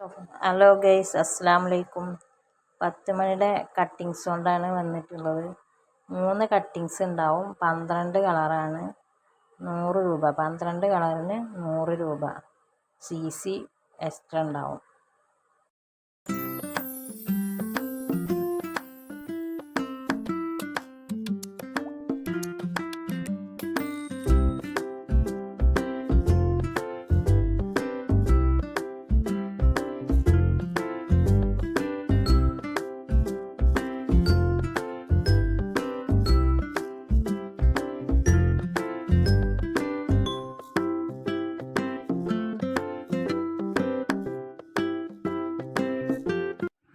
Hello guys, അസ്സലാമലൈക്കും. 10 മണിയുടെ cuttings കൊണ്ടാണ് വന്നിട്ടുള്ളത്. 3 കട്ടിങ്സ് ഉണ്ടാവും. 12 കളറാണ്. 100 രൂപ. 12 കളറിന് 100 രൂപ. CC എക്സ്ട്രാ ഉണ്ടാവും.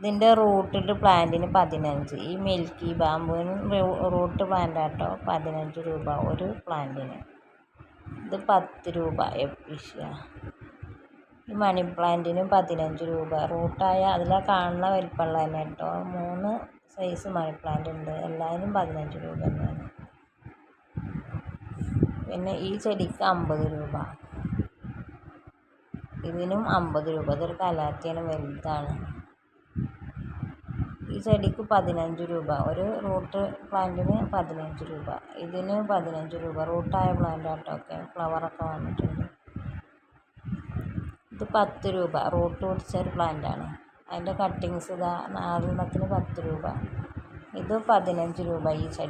ഇതിൻ്റെ റൂട്ട് പ്ലാന്റിന് 15. ഈ മിൽക്കി ബാമ്പുവിന് റൂട്ട് പ്ലാന്റ് ആട്ടോ 15 രൂപ ഒരു പ്ലാന്റിന്. ഇത് 10 രൂപ എപ്പിഷ്യ. ഈ മണി പ്ലാന്റിന് 15 രൂപ. റൂട്ടായ അതിലാ കാണുന്ന വലിപ്പമുള്ള തന്നെ കേട്ടോ. 3 സൈസ് മണി പ്ലാന്റ് ഉണ്ട്. എല്ലാവരും 15 രൂപ തന്നെയാണ്. പിന്നെ ഈ ചെടിക്ക് 50 രൂപ. ഇതിനും 50 രൂപ. ഇതൊരു കലാത്തിയാണ്, വലുതാണ്. ഈ ചെടിക്ക് 15 രൂപ. ഒരു റൂട്ട് പ്ലാന്റിന് 15 രൂപ. ഇതിന് 15 രൂപ. റൂട്ടായ പ്ലാന്റ് ആട്ടോ. ഒക്കെ ഫ്ലവറൊക്കെ വന്നിട്ടുണ്ട്. ഇത് 10 രൂപ. റൂട്ട് പിടിച്ചൊരു പ്ലാന്റാണ്. അതിൻ്റെ കട്ടിങ്സ് ഇതാ 4 10 രൂപ. ഇത് 15 രൂപ ഈ ചെടി.